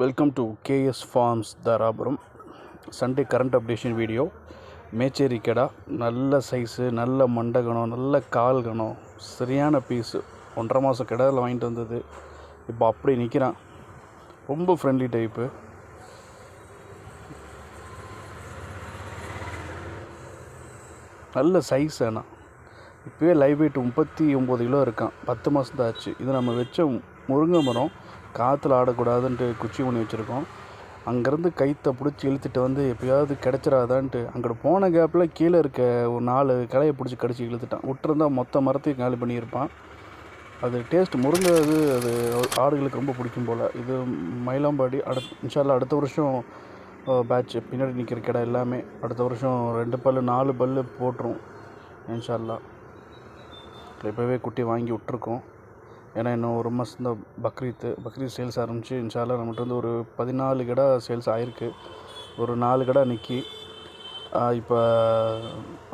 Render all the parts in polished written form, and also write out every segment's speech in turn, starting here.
Welcome to KS farms Dharapuram. Sunday current updation video. Mecheri கெடா நல்ல size, நல்ல மண்டகணம், நல்ல கால் கணம், சரியான பீஸு. 1.5 மாதம் கெடாவில் வாங்கிட்டு வந்தது. இப்போ அப்படி நிற்கிறான். ரொம்ப ஃப்ரெண்ட்லி டைப்பு. நல்ல சைஸ். ஆனால் இப்போயே லைவ் வெயிட் 39 கிலோ இருக்கான். 10 மாதம் தான் ஆச்சு. இது நம்ம வச்ச முருங்கை மரம் காற்றுல ஆடக்கூடாதுன்ட்டு குச்சி பண்ணி வச்சுருக்கோம். அங்கேருந்து கைத்தை பிடிச்சி இழுத்துட்டு வந்து எப்போயாவது கிடச்சிடாதான்ட்டு அங்கிட்ட போன கேப்பில் கீழே இருக்க ஒரு 4 கிளையை பிடிச்சி கடிச்சு இழுத்துட்டான். விட்டுருந்தா மொத்த மரத்தையும் காலி பண்ணியிருப்பான். அது டேஸ்ட் முருங்கை அது ஆடுகளுக்கு ரொம்ப பிடிக்கும் போல். இது மயிலாம்பாடி. இன்ஷால்லா அடுத்த வருஷம் பேட்ச் பின்னாடி நிற்கிற கடை எல்லாமே அடுத்த வருஷம் 2 பல் 4 பல் போட்டுரும் இன்ஷால்லா. இப்போவே குட்டி வாங்கி விட்ருக்கோம். ஏன்னா இன்னும் 1 மாதம் தான் பக்ரீத் சேல்ஸ் ஆரம்பிச்சு. இன்ஷால்லா நம்மகிட்ட வந்து ஒரு 14 கடை சேல்ஸ் ஆகிருக்கு. ஒரு 4 கடை நிற்கி இப்போ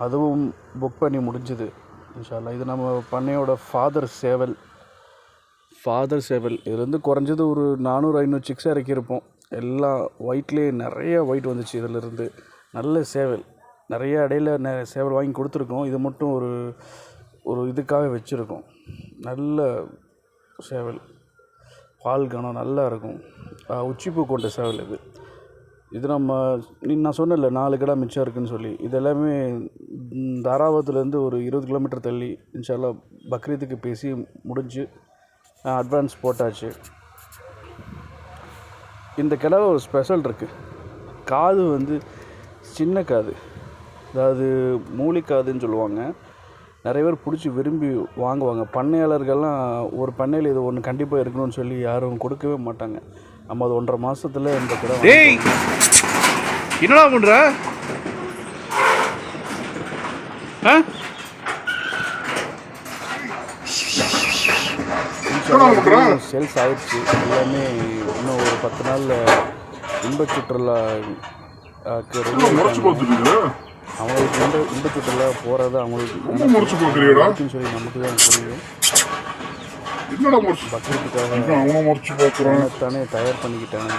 அதுவும் புக் பண்ணி முடிஞ்சுது இன்ஷால்லா. இது நம்ம பண்ணையோட ஃபாதர் சேவல். இதுலேருந்து குறைஞ்சது ஒரு 400-500 சிக்ஸ் இறக்கியிருப்போம். எல்லாம் ஒயிட்லேயே நிறைய ஒயிட் வந்துச்சு. இதிலேருந்து நல்ல சேவல். நிறைய இடையில சேவல் வாங்கி கொடுத்துருக்கோம். இது மட்டும் ஒரு இதுக்காக வச்சுருக்கோம். நல்ல சேவல், பால் கணம் நல்லா இருக்கும். உச்சிப்பூ கொண்ட சேவல் இது நம்ம நான் சொன்னல 4 கடை மிச்சம் இருக்குதுன்னு சொல்லி. இது எல்லாமே தாராபுரத்துலேருந்து ஒரு 20 கிலோமீட்டர் தள்ளி இன்ஷால்லா பக்ரீத்துக்கு பேசி முடிஞ்சு அட்வான்ஸ் போட்டாச்சு. இந்த கிடாவில் ஒரு ஸ்பெஷல் இருக்குது. காது வந்து சின்ன காது, அதாவது மூலிக்காதுன்னு சொல்லுவாங்க. நிறைய பேர் பிடிச்சி விரும்பி வாங்குவாங்க. பண்ணையாளர்கள்லாம் ஒரு பண்ணையில் இது ஒன்று கண்டிப்பாக இருக்கணும்னு சொல்லி யாரும் கொடுக்கவே மாட்டாங்க. நம்ம அது 1.5 மாதத்தில் இந்த கிடா. என்னடா பண்ணுற? சேல்ஸ் ஆயிடுச்சு எல்லாமே. இன்னும் ஒரு 10 நாளில் இன்ப சுற்றுலா அவங்களுக்கு இன்ப சுற்றுலா போகிறது அவங்களுக்கு சொல்லி நமக்கு தான் புரியும். பக்ரீத்துக்காக தானே தயார் பண்ணிக்கிட்டாங்க.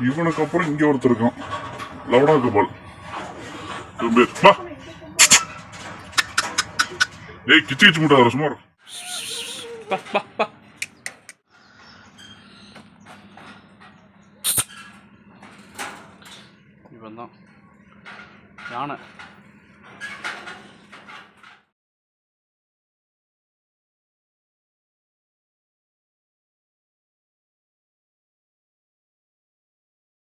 இவனுக்கு அப்புறம் இங்க ஒருத்தர் இருக்கான், லவடா கபால். ஏய் கிச்சு கிச்சு முட்டா சுமார். இவன் தான் யானை.